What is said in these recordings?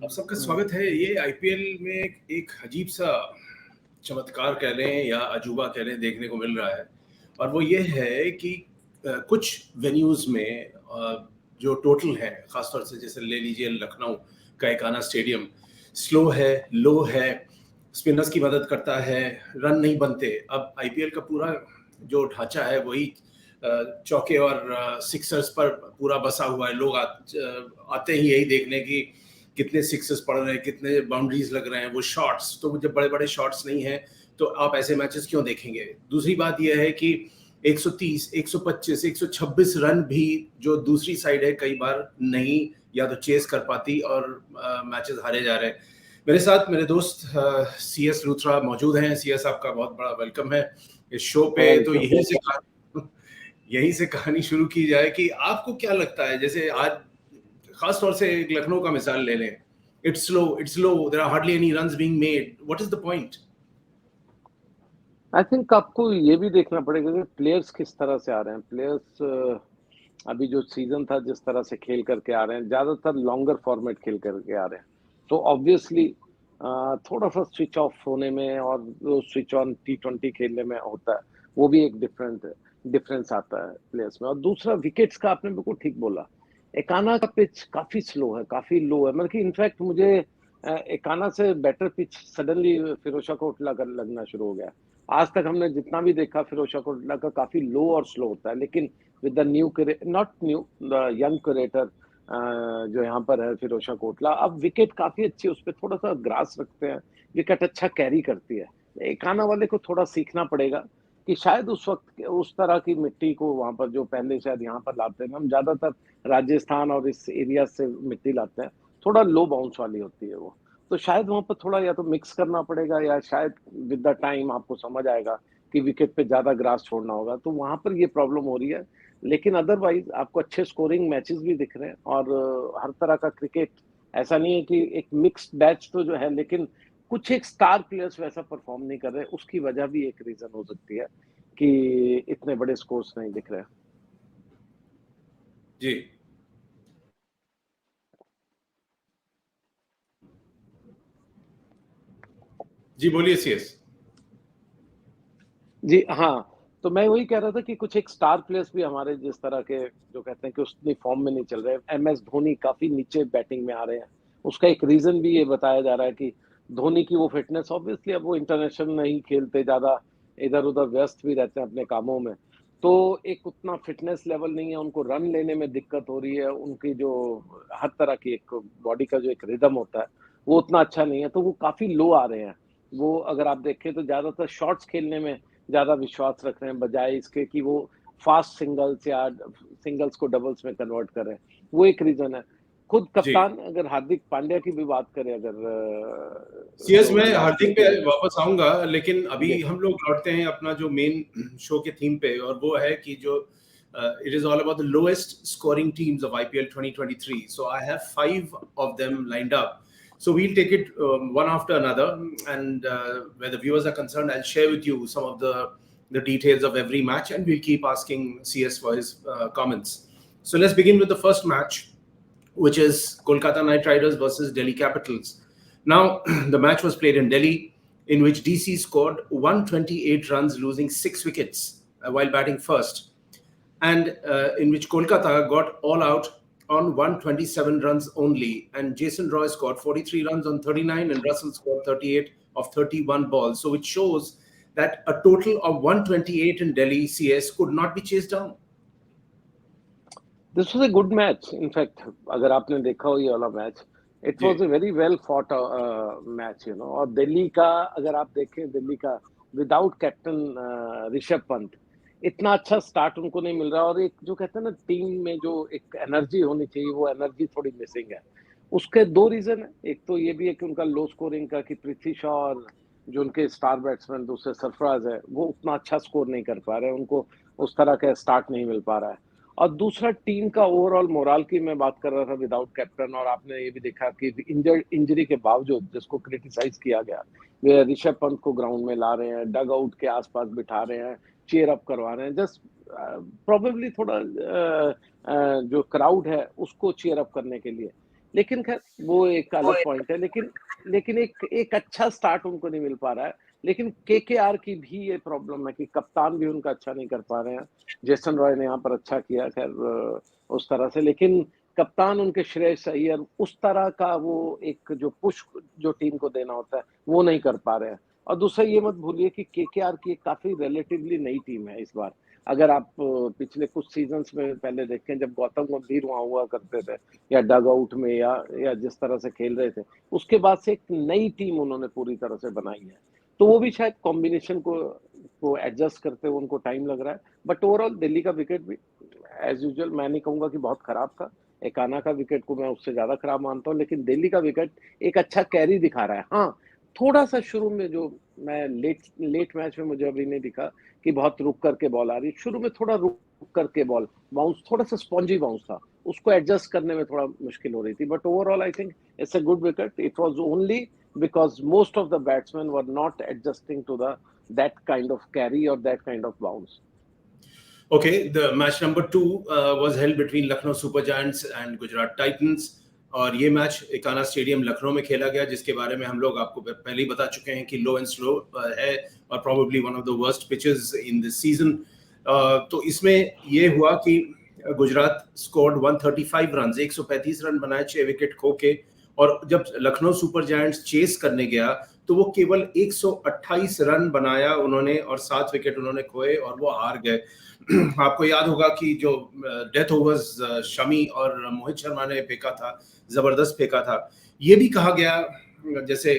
आप सबका स्वागत है। ये आईपीएल में एक अजीब सा चमत्कार कह लें या अजूबा कह लें देखने को मिल रहा है, और वो ये है कि कुछ वेन्यूज में जो टोटल है, खासतौर से जैसे ले लीजिए लखनऊ का एकाना स्टेडियम, स्लो है, लो है, स्पिनर्स की मदद करता है, रन नहीं बनते। अब आईपीएल का पूरा जो ढांचा है वही चौके और सिक्सर्स पर पूरा बसा हुआ है। लोग आते ही यही देखने की कितने सिक्सेस पड़ रहे हैं, कितने बाउंड्रीज लग रहे हैं, वो शॉट्स। तो जब बड़े बड़े शॉट्स नहीं हैं तो आप ऐसे मैचेस क्यों देखेंगे? दूसरी बात यह है कि 130, 125, 126 रन भी जो दूसरी साइड है कई बार नहीं या तो चेस कर पाती और मैचेस हारे जा रहे हैं। मेरे साथ मेरे दोस्त सीएस लूथरा मौजूद हैं। सीएस, आपका बहुत बड़ा वेलकम है इस शो पे। तो यही से कहानी शुरू की जाए कि आपको क्या लगता है, जैसे आज खास तौर से लखनऊ का मिसाल ले लें। It's low, there are hardly any runs being made. What is the point? I think आपको ये भी देखना पड़ेगा कि प्लेयर्स किस तरह से आ रहे हैं। प्लेयर्स अभी जो सीजन था जिस तरह से खेल करके आ रहे हैं, ज्यादातर लॉन्गर फॉर्मेट खेल करके आ रहे हैं, तो ऑब्वियसली थोड़ा सा स्विच ऑफ होने में और स्विच ऑन T20 खेलने में होता है, वो भी एक डिफरेंस आता है प्लेयर्स में। और दूसरा, विकेट्स का आपने बिल्कुल ठीक बोला। एकाना का पिच काफी स्लो है, काफी लो है। मतलब कि इनफैक्ट मुझे एकाना से better pitch suddenly Firozshah Kotla का लगना शुरू हो गया। आज तक हमने जितना भी देखा फिरोजशाह कोटला का काफी लो और स्लो होता है, लेकिन विद द यंग क्रिएटर जो यहाँ पर है फिरोजशाह कोटला, अब विकेट काफी अच्छी, उस पर थोड़ा सा ग्रास रखते हैं, विकेट अच्छा कैरी करती है। एकाना वाले को थोड़ा सीखना पड़ेगा कि शायद उस वक्त उस तरह की मिट्टी को वहां पर, जो पहले शायद यहाँ पर लाते हैं, हम ज्यादातर राजस्थान और इस एरिया से मिट्टी लाते हैं, थोड़ा लो बाउंस वाली होती है वो, तो शायद वहां पर थोड़ा या तो मिक्स करना पड़ेगा, या शायद विद द टाइम आपको समझ आएगा कि विकेट पे ज्यादा ग्रास छोड़ना होगा, तो वहां पर ये प्रॉब्लम हो रही है। लेकिन अदरवाइज आपको अच्छे स्कोरिंग मैचेस भी दिख रहे हैं, और हर तरह का क्रिकेट, ऐसा नहीं है कि एक मिक्स्ड बैच तो जो है, लेकिन कुछ एक स्टार प्लेयर्स वैसा परफॉर्म नहीं कर रहे। उसकी वजह भी एक रीजन हो सकती है कि इतने बड़े स्कोर्स नहीं दिख रहे। जी जी, बोलिए सीएस। जी हाँ, तो मैं वही कह रहा था कि कुछ एक स्टार प्लेयर्स भी हमारे जिस तरह के, जो कहते हैं कि उतनी फॉर्म में नहीं चल रहे। MS धोनी काफी नीचे बैटिंग में आ रहे हैं। उसका एक रीजन भी ये बताया जा रहा है कि धोनी की वो फिटनेस, ऑब्वियसली अब वो इंटरनेशनल नहीं खेलते, ज्यादा इधर उधर व्यस्त भी रहते हैं अपने कामों में, तो एक उतना फिटनेस लेवल नहीं है, उनको रन लेने में दिक्कत हो रही है। उनकी जो हर तरह की एक बॉडी का जो एक रिदम होता है वो उतना अच्छा नहीं है, तो वो काफी लो आ रहे हैं। वो अगर आप देखें तो ज्यादातर शॉट्स खेलने में ज्यादा विश्वास रख रहे हैं, बजाय इसके कि वो फास्ट सिंगल्स या सिंगल्स को डबल्स में कन्वर्ट करें। वो एक रीजन है। खुद जी कप्तान अगर हार्दिक पांड्या की भी बात करें, अगर सीएस, जो मैं लास्ट हार्दिक वीक पे के, वापस आऊंगा, लेकिन अभी जी हम लोग लौटते हैं अपना जो मेन शो के थीम पे, और वो है कि जो it is all about the lowest scoring teams of IPL 2023. So I have 5 of them lined up. So we'll take it one after another, and where the viewers are concerned, I'll share with you some of the details of every match, and we'll keep asking CS for his comments. So let's begin with the first match, which is Kolkata Knight Riders versus Delhi Capitals. Now, the match was played in Delhi, in which DC scored 128 runs, losing 6 wickets while batting first, and in which Kolkata got all out on 127 runs only. And Jason Roy scored 43 runs on 39, and Russell scored 38 of 31 balls. So it shows that a total of 128 in Delhi CS could not be chased down. This was a good match. In fact अगर आपने देखा हो ये वाला match, it जी was a very well fought match, you know. और दिल्ली का अगर आप देखें, दिल्ली का विदाउट कैप्टन ऋषभ पंत, इतना अच्छा स्टार्ट उनको नहीं मिल रहा। और एक जो कहते हैं ना, टीम में जो एक एनर्जी होनी चाहिए, वो एनर्जी थोड़ी मिसिंग है। उसके दो रीजन है। एक तो ये भी है कि उनका लो स्कोरिंग का, कि पृथ्वी शॉ और जो उनके स्टार बैट्समैन दूसरे सरफराज है, वो उतना अच्छा स्कोर नहीं कर पा रहे, उनको उस तरह का स्टार्ट नहीं मिल पा रहा है। और दूसरा, टीम का ओवरऑल मोराल की मैं बात कर रहा था विदाउट कैप्टन। और आपने ये भी देखा कि इंजरी के बावजूद, जिसको क्रिटिसाइज किया गया, वे ऋषभ पंत को ग्राउंड में ला रहे हैं, डग आउट के आसपास बिठा रहे हैं, चीयर अप करवा रहे हैं, जस्ट प्रोबेबली थोड़ा जो क्राउड है उसको चीयर अप करने के लिए। लेकिन खैर वो एक अलग पॉइंट है, लेकिन एक अच्छा स्टार्ट उनको नहीं मिल पा रहा है। लेकिन केकेआर की भी ये प्रॉब्लम है कि कप्तान भी उनका अच्छा नहीं कर पा रहे हैं। जेसन रॉय ने यहाँ पर अच्छा किया खैर उस तरह से, लेकिन कप्तान उनके श्रेयस अय्यर उस तरह का वो एक जो पुश जो टीम को देना होता है वो नहीं कर पा रहे हैं। और दूसरा ये मत भूलिए कि केकेआर की काफी रिलेटिवली नई टीम है इस बार। अगर आप पिछले कुछ सीजन्स में पहले देखें, जब गौतम गंभीर वहां हुआ करते थे या डग आउट में या जिस तरह से खेल रहे थे, उसके बाद से एक नई टीम उन्होंने पूरी तरह से बनाई है। तो वो भी शायद कॉम्बिनेशन को एडजस्ट करते हुए उनको टाइम लग रहा है। बट ओवरऑल दिल्ली का विकेट भी एज यूजुअल मैं नहीं कहूंगा कि बहुत खराब था। एकाना का विकेट को मैं उससे ज्यादा खराब मानता हूँ, लेकिन दिल्ली का विकेट एक अच्छा कैरी दिखा रहा है। हाँ, थोड़ा सा शुरू में जो मैं लेट मैच में मुझे अभी नहीं दिखा कि बहुत रुक करके बॉल आ रही, शुरू में थोड़ा रुक करके बॉल बाउंस, थोड़ा सा स्पॉन्जी बाउंस था, उसको एडजस्ट करने में थोड़ा मुश्किल हो रही थी। But overall I think it's a good wicket. It was only because most of the batsmen were not adjusting to that kind of carry or that kind of bounce. Okay, the match number 2 was held between Lucknow Super Giants and Gujarat Titans. और ये match Ekana stadium Lucknow में खेला गया, जिसके बारे में हम लोग आपको पहले ही बता चुके हैं कि लो एंड स्लो है और probably one of the worst pitches in this season. तो इसमें ये हुआ कि गुजरात स्कोर्ड 135 रन, 135 रन बनाए 6 विकेट खो के। और जब लखनऊ सुपर जायंट्स चेस करने गया तो वो केवल 128 रन बनाया उन्होंने और 7 विकेट उन्होंने खोए और वो हार गए। आपको याद होगा कि जो डेथ ओवर्स शमी और मोहित शर्मा ने फेंका था, जबरदस्त फेंका था। ये भी कहा गया, जैसे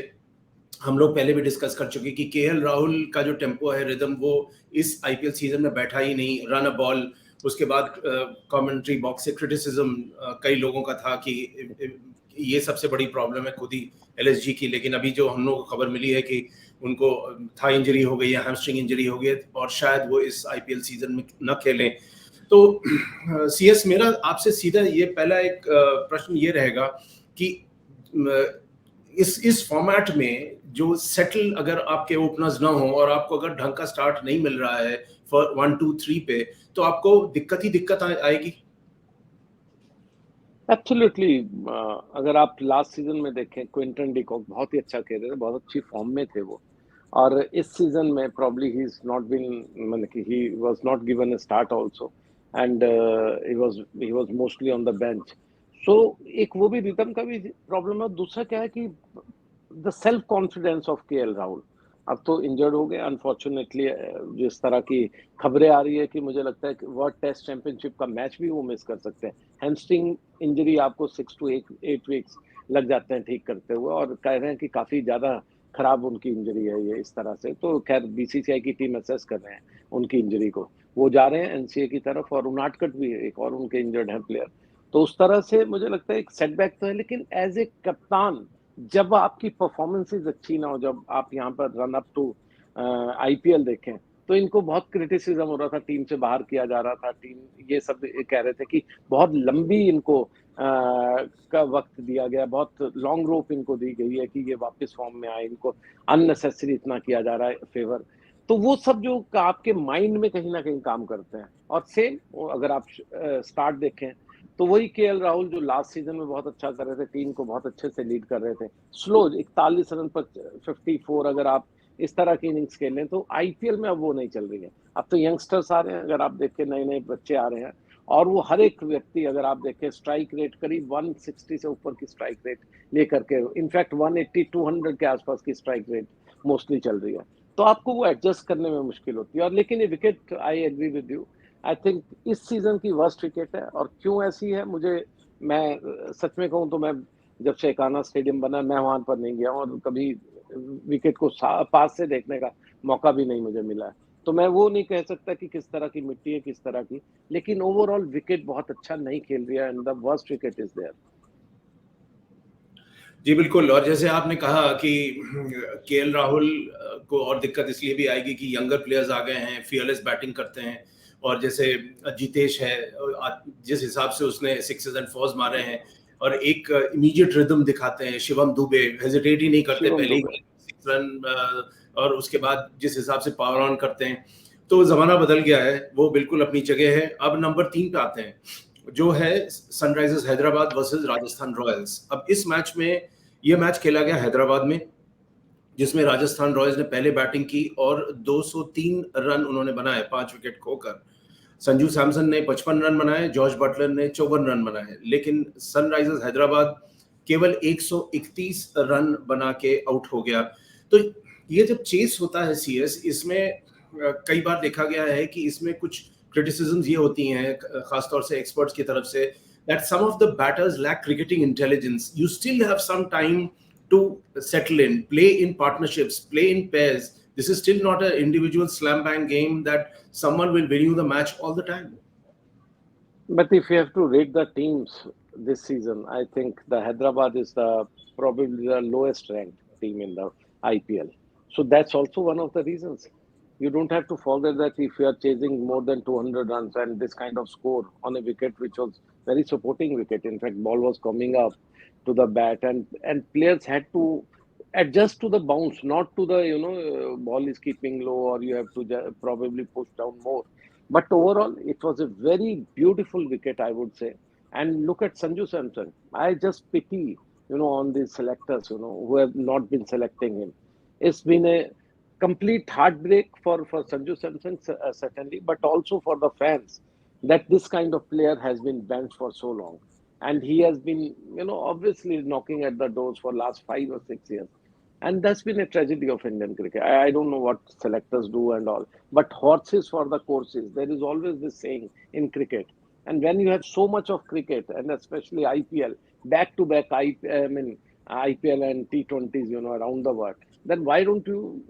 हम लोग पहले भी डिस्कस कर चुके कि केएल राहुल का जो टेम्पो है, रिदम, वो इस आईपीएल सीजन में बैठा ही नहीं। रन अ बॉल, उसके बाद कमेंट्री बॉक्स से क्रिटिसिज्म कई लोगों का था कि ये सबसे बड़ी प्रॉब्लम है खुद ही एलएसजी की। लेकिन अभी जो हम लोग को खबर मिली है कि उनको थाई इंजरी हो गई है, हैमस्ट्रिंग इंजरी हो गई है और शायद वो इस आईपीएल सीजन में न खेलें। तो सीएस, मेरा आपसे सीधा ये पहला एक प्रश्न ये रहेगा कि इस फॉर्मेट में जो सेटल अगर आपके ओपनर्स ना हो और आपको अगर ढंग का स्टार्ट नहीं मिल रहा है फॉर 1 2 3 पे, तो आपको दिक्कत आएगी। एब्सोल्युटली। अगर आप लास्ट सीजन में देखें, क्विंटन डिकॉक बहुत ही अच्छा खेल रहे थे, बहुत अच्छी फॉर्म में थे वो। और इस सीजन में probably he is not been, मतलब कि he was not given a start also and he was mostly on the bench. So एक वो भी रिदम का भी प्रॉब्लम है। दूसरा क्या है कि the self confidence of KL Rahul अब तो इंजर्ड हो गए अनफॉर्चुनेटली। जिस तरह की खबरें आ रही है कि मुझे लगता है कि वर्ल्ड टेस्ट चैंपियनशिप का मैच भी वो मिस कर सकते हैं। हैमस्ट्रिंग इंजरी आपको 6 to 8 वीक्स लग जाते हैं ठीक करते हुए, और कह रहे हैं कि काफी ज्यादा खराब उनकी इंजरी है ये इस तरह से। तो खैर बीसीसीआई की टीम असेस कर रहे हैं उनकी इंजरी को, वो जा रहे हैं एनसीए की तरफ। और उनाटकट भी एक और उनके इंजर्ड है प्लेयर। तो उस तरह से मुझे लगता है एक सेटबैक तो है, लेकिन एज ए कप्तान जब आपकी परफॉर्मेंसेज अच्छी ना हो, जब आप यहाँ पर रन अप टू आईपीएल देखें, तो इनको बहुत क्रिटिसिज्म हो रहा था, टीम से बाहर किया जा रहा था। टीम ये सब कह रहे थे कि बहुत लंबी इनको का वक्त दिया गया, बहुत लॉन्ग रोप इनको दी गई है कि ये वापस फॉर्म में आए, इनको अननेसेसरी इतना किया जा रहा है फेवर। तो वो सब जो आपके माइंड में कहीं ना कहीं काम करते हैं। और सेम अगर आप स्टार्ट देखें तो वही केएल राहुल जो लास्ट सीजन में बहुत अच्छा कर रहे थे, टीम को बहुत अच्छे से लीड कर रहे थे, स्लो 41 रन पर 54, अगर आप इस तरह की इनिंग्स खेलें तो आईपीएल में अब वो नहीं चल रही है। अब तो यंगस्टर्स आ रहे हैं, अगर आप देखें नए नए बच्चे आ रहे हैं, और वो हर एक व्यक्ति अगर आप देखें स्ट्राइक रेट करीब 160 से ऊपर की स्ट्राइक रेट लेकर के, इनफैक्ट 180 200 के आसपास की स्ट्राइक रेट मोस्टली चल रही है। तो आपको वो एडजस्ट करने में मुश्किल होती है। और लेकिन ये wicket, I agree with you, I think इस सीजन की वर्स्ट विकेट है। और क्यों ऐसी है, मैं सच में कहूँ तो मैं जब से एकाना स्टेडियम बना मैं वहां पर नहीं गया हूँ और कभी विकेट को पास से देखने का मौका भी नहीं मुझे मिला है। तो मैं वो नहीं कह सकता कि किस तरह की मिट्टी है किस तरह की, लेकिन ओवरऑल विकेट बहुत अच्छा नहीं खेल रही है and the worst wicket is there. जी बिल्कुल। और जैसे आपने कहा कि केएल राहुल को और दिक्कत इसलिए भी आएगी कि यंगर प्लेयर्स आ गए हैं, फियरलेस बैटिंग करते हैं। और जैसे जितेश है, जिस हिसाब से उसने सिक्सेस एंड फोर्स मारे हैं और एक इमीडिएट रिदम दिखाते हैं। शिवम दुबे हेजिटेट ही नहीं करते, पहले ही 6 रन, और उसके बाद जिस हिसाब से पावर ऑन करते हैं, तो जमाना बदल गया है। वो बिल्कुल अपनी जगह है। अब नंबर 3 पे आते हैं, जो है Sunrisers Hyderabad versus Rajasthan Royals. अब इस मैच में, ये मैच खेला गया हैदराबाद में, जिसमें राजस्थान रॉयल्स ने पहले बैटिंग की और 203 रन उन्होंने बनाए 5 विकेट खोकर। संजू सैमसन ने 55 रन बनाए, जॉर्ज बटलर ने 54 रन बनाए, लेकिन सनराइजर्स हैदराबाद केवल 131 रन बना के आउट हो गया। तो ये जब चेस होता है सीएस, इसमें कई बार देखा गया है कि इसमें कुछ क्रिटिसिज्म्स ये होती हैं, खासतौर से एक्सपर्ट्स की तरफ से, that some of the batters lack cricketing intelligence. You still have some time to settle in, play in partnerships, play in pairs. This is still not an individual slam bang game that someone will win you the match all the time. But if you have to rate the teams this season, I think the Hyderabad is probably the lowest ranked team in the IPL. So that's also one of the reasons. You don't have to forget that if you are chasing more than 200 runs and this kind of score on a wicket which was very supporting wicket, in fact, ball was coming up to the bat, and players had to adjust to the bounce, not to the ball is keeping low or you have to probably push down more. But overall, it was a very beautiful wicket, I would say. And look at Sanju Samson. I just pity, on these selectors, who have not been selecting him. It's been a complete heartbreak for Sanju Samson, certainly, but also for the fans that this kind of player has been benched for so long. And he has been, obviously knocking at the doors for last 5 or 6 years. And that's been a tragedy of Indian cricket. I don't know what selectors do and all, but horses for the courses. There is always this saying in cricket. And when you have so much of cricket, and especially IPL, back to back, IPL and T20s, around the world, then why don't you,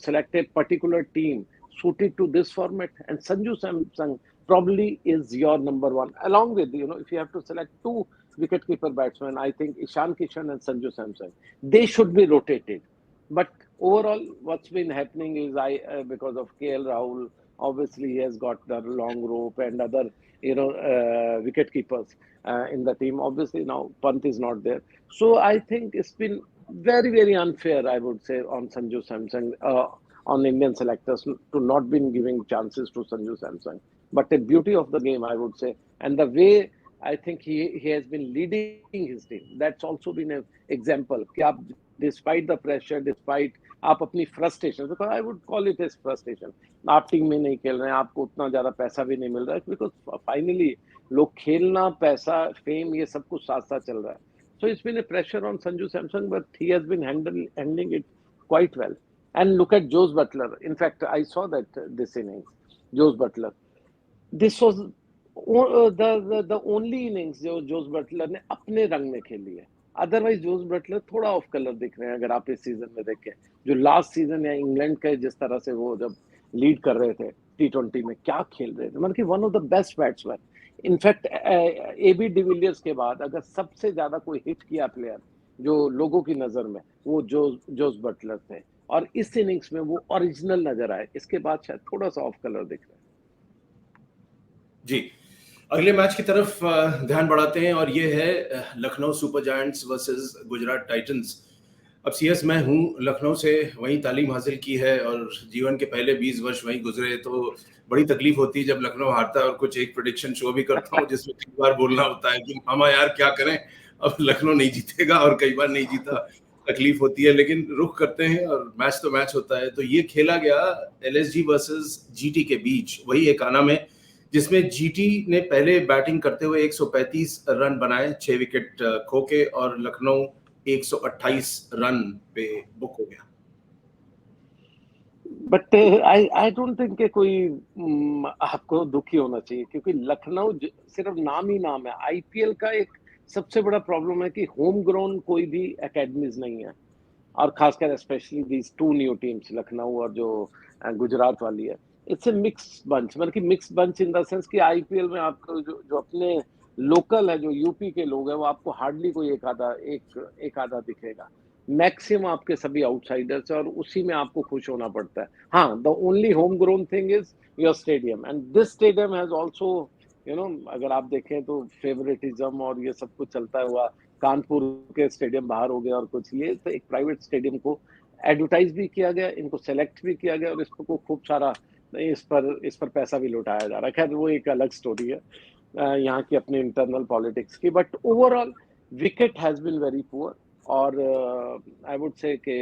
select a particular team suited to this format? And Sanju Samson probably is your number one, along with, if you have to select two wicketkeeper batsmen, I think Ishan Kishan and Sanju Samson, they should be rotated. But overall, what's been happening is because of KL Rahul, obviously he has got the long rope and other, wicket keepers in the team. Obviously now Pant is not there. So I think it's been very, very unfair, I would say, on Sanju Samson, on Indian selectors to not been giving chances to Sanju Samson. But the beauty of the game, I would say, and the way I think he has been leading his team. That's also been an example. कि आप despite the pressure, despite आप अपनी frustration, because I would call it as frustration. आप team में नहीं खेल रहे हैं, आपको उतना ज्यादा पैसा भी नहीं मिल रहा है, because finally लोग खेलना, पैसा, fame, ये सब कुछ साथ साथ चल रहा है. So it's been a pressure on Sanju Samson, but he has been handling it quite well. And look at Jose Butler. In fact, I saw that this innings, Jose Butler. This was the only innings जो Jos Buttler ने अपने रंग में खेली है. Otherwise Jos Buttler थोड़ा of colour दिख रहे हैं अगर आप इस सीजन में देखें. जो लास्ट सीजन या इंग्लैंड के जिस तरह से वो जब लीड कर रहे थे T20 में, क्या खेल रहे थे, मतलब कि one of the best batsman. In fact AB de Villiers के बाद अगर सबसे ज्यादा कोई हिट किया प्लेयर जो लोगों की नजर में, वो जोस बटलर थे. और इस इनिंग्स में वो ओरिजिनल नजर आए. इसके बाद शायद थोड़ा सा ऑफ कलर दिख रहा है. जी, अगले मैच की तरफ ध्यान बढ़ाते हैं और ये है Lucknow super giants versus Gujarat Titans. अब सीएस मैं हूँ लखनऊ से, वहीं तालीम हासिल की है और जीवन के पहले 20 वर्ष वहीं गुजरे, तो बड़ी तकलीफ होती है जब लखनऊ हारता है और कुछ एक प्रेडिक्शन शो भी करता हूँ जिसमें कई बार बोलना होता है कि मामा यार क्या करें, अब लखनऊ नहीं जीतेगा, और कई बार नहीं जीता, तकलीफ होती है, लेकिन रुख करते हैं और मैच तो मैच होता है. तो ये खेला गया LSG वर्सेस GT के बीच, वही एकाना में, जिसमें GT ने पहले बैटिंग करते हुए 135 रन बनाए 6 विकेट खो के, और लखनऊ 128 रन पे बुक हो गया. बट आई डोंट थिंक कि कोई आपको दुखी होना चाहिए, क्योंकि लखनऊ सिर्फ नाम ही नाम है. IPL का एक सबसे बड़ा प्रॉब्लम है कि होम ग्राउंड कोई भी एकेडमीज नहीं है, और खासकर specially these two new teams, Lucknow और जो गुजरात वाली है. इट्स ए मिक्स बंच, मतलब कि mix bunch in the sense कि IPL में आपको जो अपने लोकल है, जो यूपी के लोग हैं, वो आपको हार्डली कोई एक आधा दिखेगा. मैक्सिमम आपके सभी आउटसाइडर्स, और उसी में आपको खुश होना पड़ता है. हाँ, the only home grown thing is your stadium, and this stadium has also, अगर आप देखें तो फेवरेटिज्म और ये सब कुछ चलता हुआ, कानपुर के स्टेडियम बाहर हो गया और कुछ, ये तो एक प्राइवेट स्टेडियम को एडवर्टाइज भी किया गया, इनको सेलेक्ट भी किया गया, और इसको खूब सारा इस पर पैसा भी लुटाया जा रहा है. खैर वो एक अलग स्टोरी है. यहाँ की अपनी इंटरनल पॉलिटिक्स की, but overall wicket has been very poor. और आई वुड से कि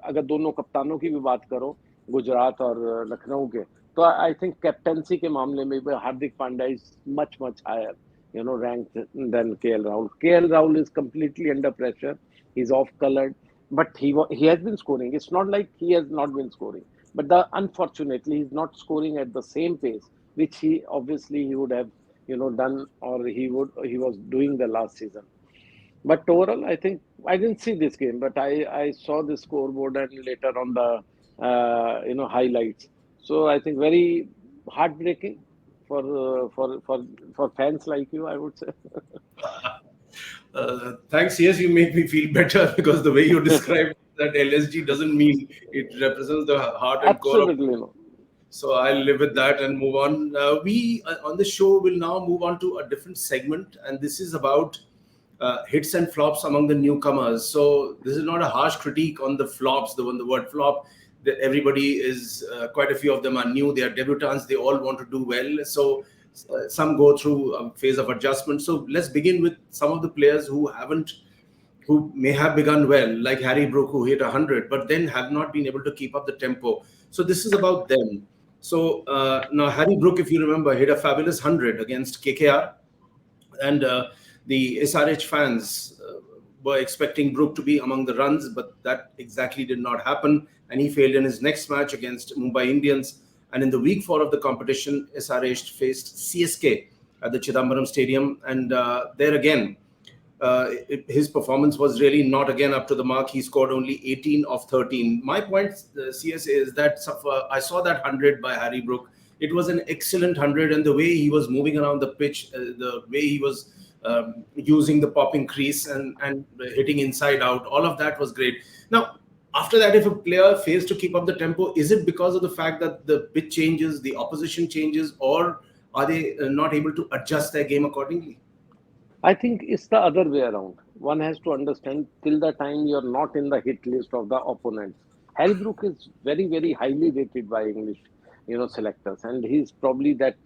अगर दोनों कप्तानों की भी बात करो, गुजरात और लखनऊ के, तो आई थिंक कैप्टनसी के मामले में भी Hardik Pandya is much much higher, ranked than KL Rahul. KL Rahul is completely under pressure. He's off colored, but he has been scoring. It's not like he has not been scoring, but unfortunately he's not scoring at the same pace which he would have done, or he was doing the last season. But overall, I think I didn't see this game, but I saw the scoreboard and later on the highlights. So I think very heartbreaking for fans like you, I would say. Thanks. Yes, you make me feel better because the way you describe that LSG doesn't mean it represents the heart and core of. Absolutely no. So I'll live with that and move on. We on the show will now move on to a different segment, and this is about hits and flops among the newcomers. So this is not a harsh critique on the flops. The word flop, everybody is quite a few of them are new. They are debutants. They all want to do well. So some go through a phase of adjustment. So let's begin with some of the players who may have begun well, like Harry Brook, who hit 100, but then have not been able to keep up the tempo. So this is about them. So now Harry Brook, if you remember, hit a fabulous 100 against KKR, and the SRH fans were expecting Brook to be among the runs, but that exactly did not happen, and he failed in his next match against Mumbai Indians. And in the week 4 of the competition, SRH faced CSK at the Chidambaram Stadium, and there again, his performance was really not again up to the mark. He scored only 18 of 13. My point, CS, is that I saw that 100 by Harry Brook. It was an excellent 100, and the way he was moving around the pitch, the way he was using the popping crease and hitting inside out, all of that was great. Now, after that, if a player fails to keep up the tempo, is it because of the fact that the pitch changes, the opposition changes, or are they not able to adjust their game accordingly? I think it's the other way around. One has to understand till the time you're not in the hit list of the opponents. Harry Brook is very, very highly rated by English, selectors, and he's probably that,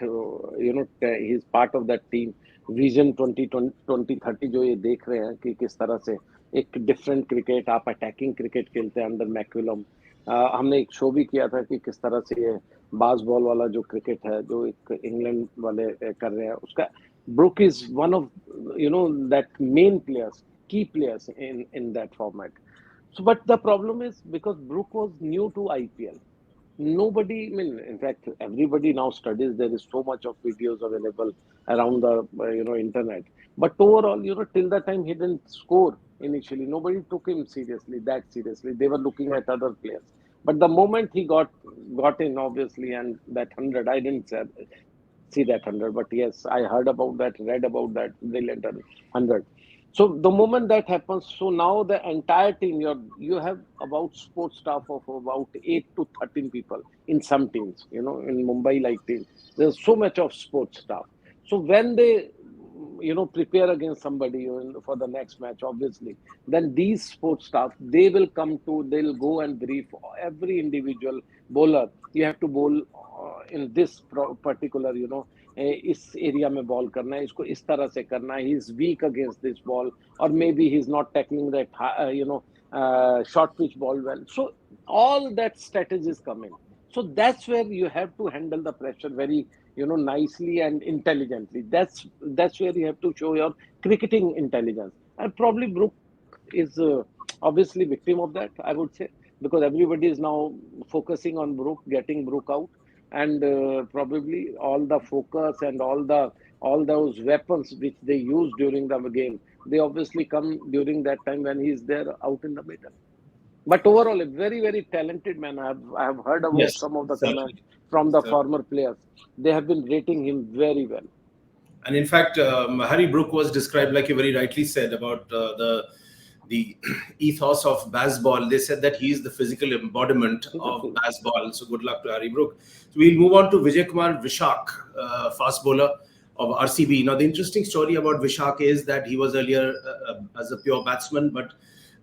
he's part of that team. Vision 2030 जो ये देख रहे हैं कि किस तरह से एक डिफरेंट क्रिकेट, आप अटैकिंग क्रिकेट खेलते हैं अंडर मैक्विलम। हमने एक शो भी किया था कि किस तरह से ये बास बॉल वाला जो क्रिकेट है जो एक इंग्लैंड वाले कर रहे हैं, उसका Brook is one of that main players, key players in that format. So, but the problem is because Brook was new to IPL, nobody, I mean, in fact, everybody now studies. There is so much of videos available around the internet. But overall, till the time he didn't score initially, nobody took him that seriously. They were looking at other players. But the moment he got in, obviously, and that 100, I didn't see that 100, but yes, I heard about that, read about that brilliant 100. So the moment that happens, so now the entire team, you have about sports staff of about 8 to 13 people in some teams, in Mumbai like teams, there's so much of sports staff. So when they, prepare against somebody for the next match, obviously, then these sports staff, they'll go and brief every individual bowler. You have to bowl in this particular, इस area में ball करना है, इसको इस तरह से करना है, he is weak against this ball, or maybe he's not tackling that short pitch ball well. So all that strategies come in. So that's where you have to handle the pressure very nicely and intelligently. That's where you have to show your cricketing intelligence. And probably Brook is obviously victim of that, I would say, because everybody is now focusing on Brook, getting Brook out. And probably all the focus and all those weapons which they use during the game, they obviously come during that time when he's there out in the middle. But overall, a very, very talented man. I have heard about some of the comments from the former players. They have been rating him very well. And in fact, Harry Brook was described, like you very rightly said, about the ethos of baseball. They said that he is the physical embodiment of baseball. So good luck to Harry Brook. So we'll move on to Vijay Kumar Vishak, fast bowler of RCB. Now, the interesting story about Vishak is that he was earlier as a pure batsman, but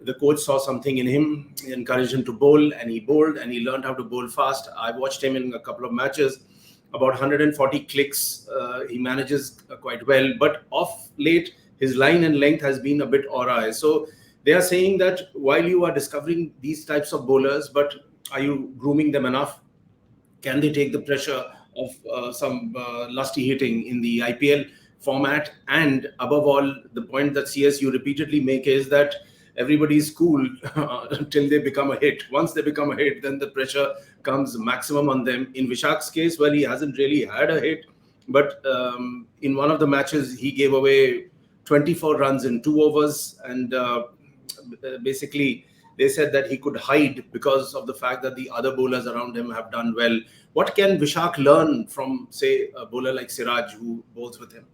the coach saw something in him, encouraged him to bowl, and he bowled, and he learned how to bowl fast. I watched him in a couple of matches. about 140 clicks. He manages quite well, but off late, his line and length has been a bit awry. So they are saying that while you are discovering these types of bowlers, but are you grooming them enough? Can they take the pressure of some lusty hitting in the IPL format? And above all, the point that CS you repeatedly make is that everybody's cool until they become a hit. Once they become a hit, then the pressure comes maximum on them. In Vishak's case, well, he hasn't really had a hit, but in one of the matches, he gave away 24 runs in 2 overs, and basically they said that he could hide because of the fact that the other bowlers around him have done well. What can Vishak learn from, say, a bowler like Siraj who bowls with him?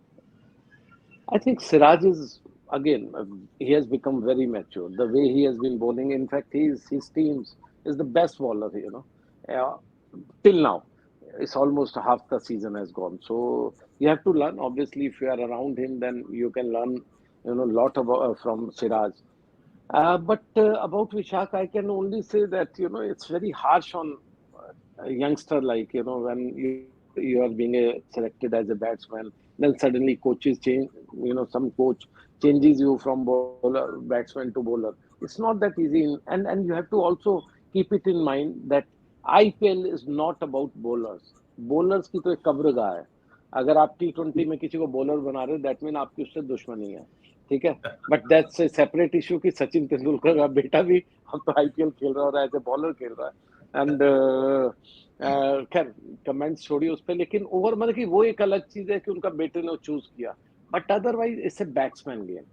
I think Siraj is, again, he has become very mature. The way he has been bowling, in fact, his teams is the best bowler, till now. It's almost half the season has gone. So you have to learn. Obviously, if you are around him, then you can learn, a lot about from Siraj. But about Vishak, I can only say that, it's very harsh on a youngster, like, when you are being selected as a batsman, then suddenly coaches change, some coach changes you from batsman to bowler. It's not that easy. And you have to also keep it in mind that IPL is not about bowlers. Bowlers की तो एक कब्रगाह है. अगर आप T20 में किसी को bowler बना रहे, दैट मीन आपकी उससे दुश्मनी है. ठीक है, but that's a separate issue कि सचिन तेंदुलकर का बेटा भी अब तो आईपीएल खेल रहा है और एज ए बॉलर खेल रहा है. एंड खैर कमेंट्स छोड़िए उस पर, लेकिन ओवर मतलब कि वो एक अलग चीज है कि उनका बेटे ने चूज किया, but otherwise it's a batsman game.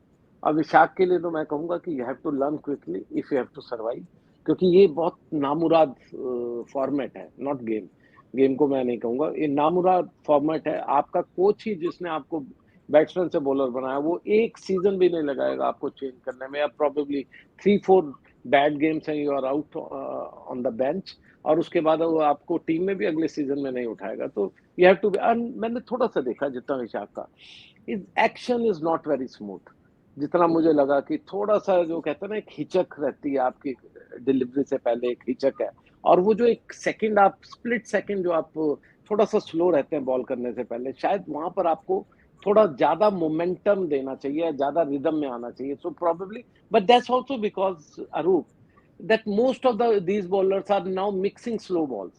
अब विशाख के लिए तो मैं कहूंगा कि you have to learn quickly if you have to survive, क्योंकि ये बहुत नामुराद फॉर्मेट है, नॉट गेम. गेम को मैं नहीं कहूंगा, ये नामुराद फॉर्मेट है. आपका कोच ही जिसने आपको बैट्समैन से बॉलर बनाया, वो एक सीजन भी नहीं लगाएगा आपको चेंज करने में. अब प्रोबेबली 3-4 बैड गेम्स हैं, you are out on the bench, और उसके बाद वो आपको टीम में भी अगले सीजन में नहीं उठाएगा. तो यू हैव टू बी. मैंने थोड़ा सा देखा जितना विशाख का, is action is not very smooth. जितना मुझे लगा कि थोड़ा सा जो कहते हैं ना, एक हिचक रहती है आपकी डिलीवरी से पहले, एक हिचक है. और वो जो एक सेकंड, आप स्प्लिट सेकंड जो आप थोड़ा सा स्लो रहते हैं बॉल करने से पहले, शायद वहां पर आपको थोड़ा ज्यादा मोमेंटम देना चाहिए, ज्यादा रिदम में आना चाहिए. So probably, but that's also because Arup, that most of these bowlers are now mixing slow balls.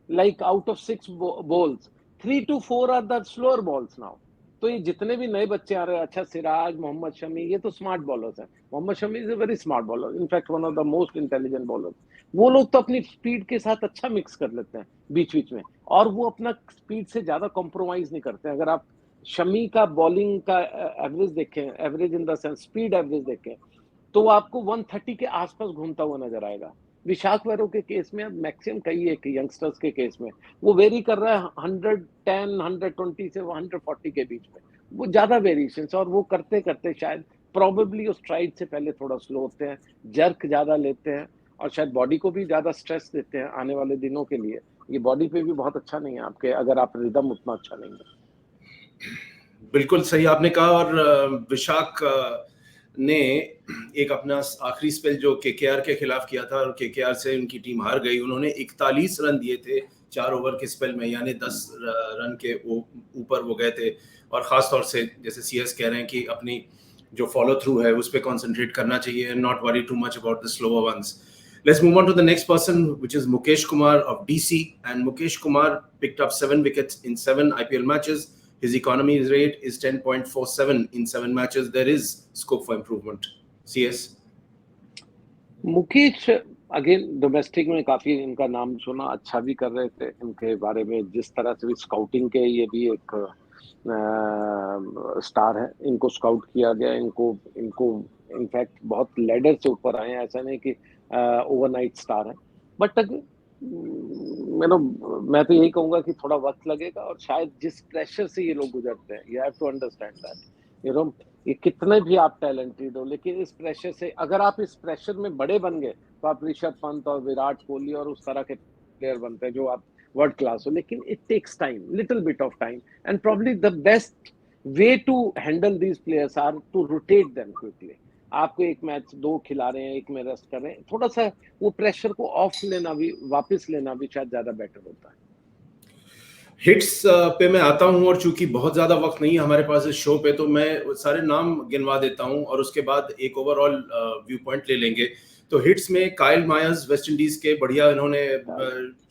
Like out of 6 balls, 3 to 4 are the slower balls now. तो ये जितने भी नए बच्चे आ रहे हैं, अच्छा सिराज, मोहम्मद शमी, ये तो स्मार्ट बॉलर्स हैं. Mohammed Shami is a very smart bowler, in fact one of the most intelligent bowlers. वो लोग तो अपनी स्पीड के साथ अच्छा मिक्स कर लेते हैं बीच बीच में, और वो अपना स्पीड से ज्यादा कॉम्प्रोमाइज नहीं करते. अगर आप शमी का बॉलिंग का एवरेज देखें, average in the sense speed average देखें, तो आपको 130 के आसपास घूमता हुआ नजर आएगा. विशाख वैरो के केस में, मैक्सिमम कई एक यंगस्टर्स के केस में वो वेरी कर रहा है 110, 120 से 140 के बीच में. वो ज्यादा वेरिएशन, और वो करते करते शायद प्रोबेबली उस स्ट्राइड से पहले थोड़ा स्लो होते हैं, जर्क ज्यादा लेते हैं, और शायद बॉडी को भी ज्यादा स्ट्रेस देते हैं आने वाले दिनों के लिए. ये बॉडी पे भी बहुत अच्छा नहीं है आपके, अगर आप रिदम उतना अच्छा नहीं है. बिल्कुल सही आपने कहा. और विशाख ने एक अपना आखिरी स्पेल जो केकेआर के खिलाफ किया था, और केकेआर से उनकी टीम हार गई. उन्होंने 41 रन दिए थे 4 ओवर के स्पेल में, यानी 10 रन के ऊपर वो गए थे. और खास तौर से जैसे सीएस कह रहे हैं कि अपनी जो फॉलो थ्रू है उस पर कॉन्सेंट्रेट करना चाहिए, and not worry too much about the slower ones. Let's move on to the next person, which is Mukesh Kumar of DC. And Mukesh Kumar picked up 7 wickets in 7 IPL matches. His economy rate is 10.47 in 7 matches. There is scope for improvement. CS? Mukesh again domestic में काफी इनका नाम सुना, अच्छा भी कर रहे थे. इनके बारे में जिस तरह से भी स्काउटिंग के, ये भी एक स्टार है. इनको स्काउट किया गया, इनको इनफैक्ट बहुत लेडर से ऊपर आए हैं, ऐसा नहीं कि ओवरनाइट स्टार है. बट मैं तो यही कहूंगा कि थोड़ा वक्त लगेगा, और शायद जिस प्रेशर से ये लोग गुजरते हैं, you have to understand that. ये कितने भी आप टैलेंटेड हो, लेकिन इस प्रेशर से, अगर आप इस प्रेशर में बड़े बन गए, तो आप ऋषभ पंत और विराट कोहली और उस तरह के प्लेयर बनते हैं जो आप वर्ल्ड क्लास हो. लेकिन it takes time, little bit of time, and probably the best way to handle these players are to rotate them quickly. आपको एक मैच 2 खिला रहे हैं, एक में रेस्ट कर रहे हैं, थोड़ा सा वो प्रेशर को ऑफ लेना भी, वापस लेना भी शायद ज्यादा बेटर होता है. हिट्स पे मैं आता हूँ, और चूंकि बहुत ज्यादा वक्त नहीं है हमारे पास इस शो पे, तो मैं सारे नाम गिनवा देता हूँ और उसके बाद एक ओवरऑल व्यू पॉइंट ले लेंगे। तो हिट्स में काइल मायर्स, वेस्ट इंडीज के, बढ़िया इन्होंने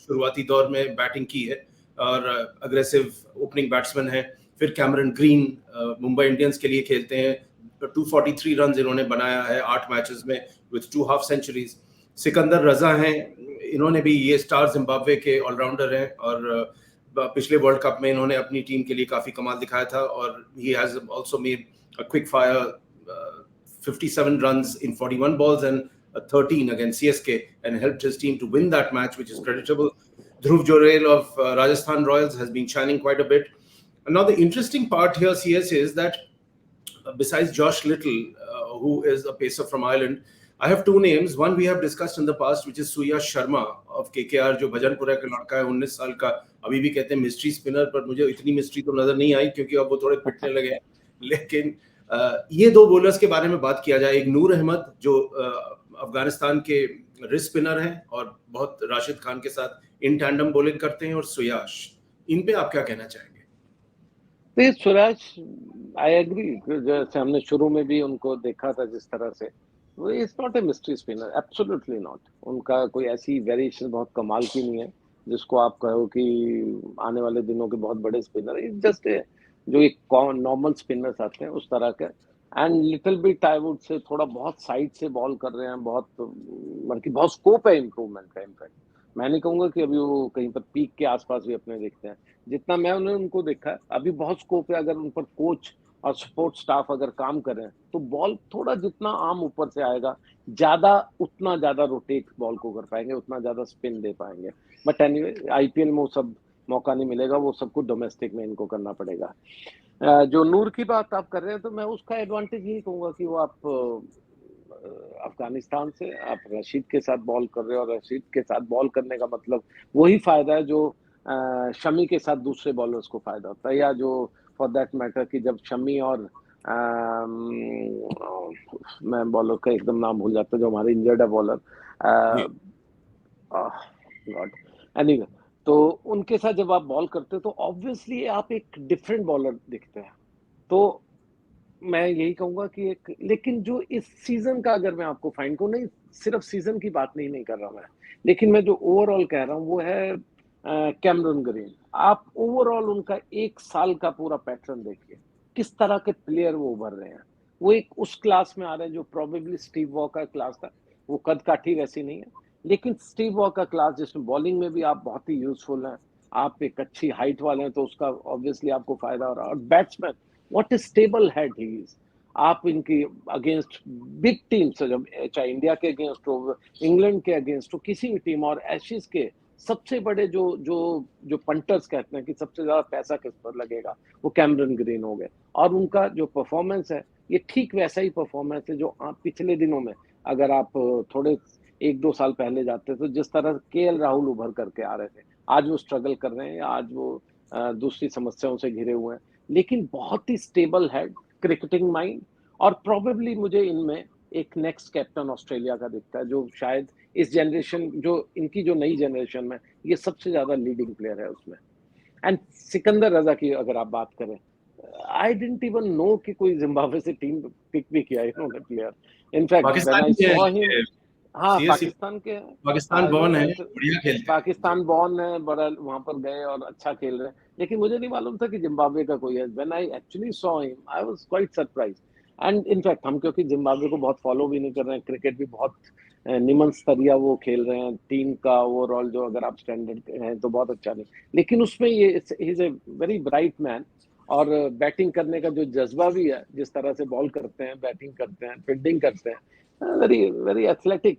शुरुआती दौर में बैटिंग की है और अग्रेसिव ओपनिंग बैट्समैन है। फिर कैमरन ग्रीन मुंबई इंडियंस के लिए खेलते हैं, 243 रन इन्होंने बनाया है 8 मैचेस में विद 2 हाफ सेंचुरीज। सिकंदर रजा हैं, इन्होंने भी, ये स्टार जिम्बाब्वे के ऑलराउंडर हैं और पिछले वर्ल्ड कप में इन्होंने अपनी टीम के लिए काफी कमाल दिखाया था। और he has also made a quick fire 57 runs in 41 balls and 13 against CSK and helped his team to win that match, which is creditable. Dhruv Jorel of Rajasthan Royals has been shining quite a bit. And now the interesting part here, CS, is that besides Josh Little, who is a pacer from Ireland, I have two names. One we have discussed in the past, which is Suyash Sharma of KKR, जो भजनपुरा का लड़का है, 19 साल का। अभी भी कहते हैं मिस्ट्री स्पिनर, पर मुझे इतनी मिस्ट्री तो नजर नहीं आई क्योंकि अब वो थोड़े पिटने लगे हैं। लेकिन ये दो बॉलर्स के बारे में बात किया जाए, एक नूर अहमद जो अफगानिस्तान के रिस्ट स्पिनर हैं और बहुत राशिद खान के साथ इन टैंडम बॉलिंग करते हैं, और सुयाश, इन पे आप क्या कहना चाहेंगे? तो सुयाश, आई एग्री, जैसे हमने शुरू में भी उनको देखा था जिस तरह से, वो is not a mystery spinner, absolutely not. उनका कोई ऐसी वेरिएशन बहुत कमाल की नहीं है जिसको आप कहो कि आने वाले दिनों के बहुत बड़े स्पिनर। इज जस्ट जो एक नॉर्मल स्पिनर्स आते हैं उस तरह के, and little bit I would say थोड़ा बहुत साइड से बॉल कर रहे हैं, बहुत मतलब बहुत स्कोप है इम्प्रूवमेंट का। इनफैक्ट मैं नहीं कहूंगा कि अभी वो कहीं पर पीक के आसपास भी अपने देखते हैं, जितना मैं उनको देखा है अभी बहुत स्कोप है। अगर उन पर कोच और सपोर्ट स्टाफ अगर काम करें तो बॉल थोड़ा जितना आम ऊपर से आएगा, ज्यादा उतना ज्यादा रोटेट बॉल को कर पाएंगे, उतना ज्यादा स्पिन दे पाएंगे। बट एनीवे आईपीएल में वो सब मौका नहीं मिलेगा, वो सब कुछ डोमेस्टिक में इनको करना पड़ेगा। जो नूर की बात आप कर रहे हैं, तो मैं उसका एडवांटेज यही कहूंगा कि वो आप अफगानिस्तान से आप रशीद के साथ बॉल कर रहे हो, और रशीद के साथ बॉल करने का मतलब वही फायदा है जो शमी के साथ दूसरे बॉलर्स को फायदा होता है, या जो फॉर दैट मैटर कि जब शमी और मैं बॉलर का एकदम नाम भूल जाता हूँ जो हमारे इंजर्ड है बॉलर, गॉड, एनीवे, तो उनके साथ जब आप बॉल करते हो तो ऑब्वियसली आप एक डिफरेंट बॉलर दिखते हैं। तो मैं यही कहूंगा कि एक, लेकिन जो इस सीजन का अगर मैं आपको फाइंड करूं, नहीं सिर्फ सीजन की बात नहीं कर रहा मैं, लेकिन मैं जो ओवरऑल कह रहा हूं वो है कैमरन ग्रीन। आप ओवरऑल उनका एक साल का पूरा पैटर्न देखिए, किस तरह के प्लेयर वो उभर रहे हैं। वो एक उस क्लास में आ रहे हैं जो प्रोबेबली स्टीव वॉ का क्लास था। वो कद काठी वैसी नहीं है, लेकिन स्टीव वॉ का क्लास जिसमें बॉलिंग में भी आप बहुत ही यूजफुल हैं, आप एक अच्छी हाइट वाले हैं तो उसका ऑब्वियसली आपको फायदा हो रहा है। और batsman, what A stable head he is. आप इनकी अगेंस्ट बिग टीम से, जब चाहे इंडिया के अगेंस्ट हो, इंग्लैंड के अगेंस्ट हो, किसी भी टीम, और एशेज के सबसे बड़े जो जो जो पंटर्स कहते हैं कि सबसे ज्यादा पैसा किस पर लगेगा, वो कैमरन ग्रीन हो गए। और उनका जो परफॉर्मेंस है ये ठीक वैसा ही परफॉर्मेंस है जो आप पिछले दिनों में, अगर आप थोड़े 1-2 साल पहले जाते तो जिस तरह केएल राहुल उभर करके आ रहे थे, आज वो स्ट्रगल कर रहे हैं, आज वो दूसरी समस्याओं से घिरे हुए हैं। लेकिन बहुत ही स्टेबल हेड, क्रिकेटिंग माइंड, और प्रोबेबली मुझे इनमें एक नेक्स्ट कैप्टन ऑस्ट्रेलिया का दिखता है जो शायद इस जनरेशन, जो इनकी जो नई जनरेशन में ये सबसे ज्यादा लीडिंग प्लेयर है उसमें। एंड सिकंदर रजा की अगर आप बात करें, आई डिडंट इवन नो कि कोई जिम्बाब्वे से टीम पिक भी किया इन्होंने player. In fact when I saw him, हाँ पाकिस्तान के, पाकिस्तान बॉर्न है, बढ़िया खेलते हैं, पाकिस्तान बॉर्न है, बड़ा वहां पर गए और अच्छा खेल रहे हैं, लेकिन मुझे नहीं मालूम था कि जिम्बाब्वे का कोई है। When I actually saw him I was quite surprised. And in fact हम क्योंकि जिम्बाब्वे को बहुत फॉलो भी नहीं कर रहे हैं, क्रिकेट भी बहुत निमन स्तरीय वो खेल रहे हैं, टीम का ओवरऑल जो अगर आप स्टैंडर्ड हैं तो बहुत अच्छा नहीं, लेकिन उसमें ये he is a very bright man. और बैटिंग करने का जो जज्बा भी है, जिस तरह से बॉल करते हैं, बैटिंग करते हैं, फील्डिंग करते हैं, very athletic,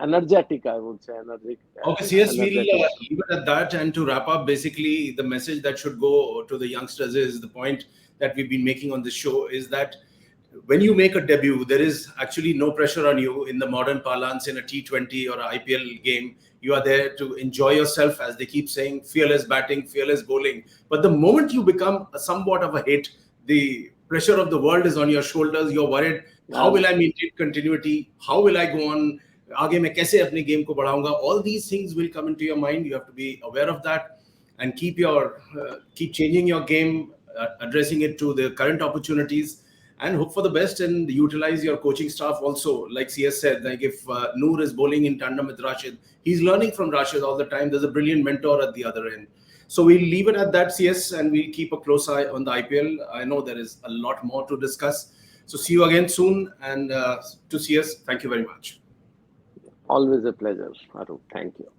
energetic, I would say, energetic. Okay, CS, we'll leave it at that. And to wrap up, basically, the message that should go to the youngsters is the point that we've been making on this show is that when you make a debut, there is actually no pressure on you in the modern parlance in a T20 or an IPL game. You are there to enjoy yourself, as they keep saying, fearless batting, fearless bowling. But the moment you become somewhat of a hit, the pressure of the world is on your shoulders. You're worried, how will I maintain continuity? How will I go on? आगे मैं कैसे अपने game को बढ़ाऊंगा? All these things will come into your mind. You have to be aware of that. and keep changing your game, addressing it to the current opportunities, and hope for the best and utilize your coaching staff also. Like CS said, like if Noor is bowling in tandem with Rashid, he's learning from Rashid all the time. There's a brilliant mentor at the other end. So we'll leave it at that, CS, and we'll keep a close eye on the IPL. I know there is a lot more to discuss. So see you again soon. And to CS, thank you very much. Always a pleasure, Arup. Thank you.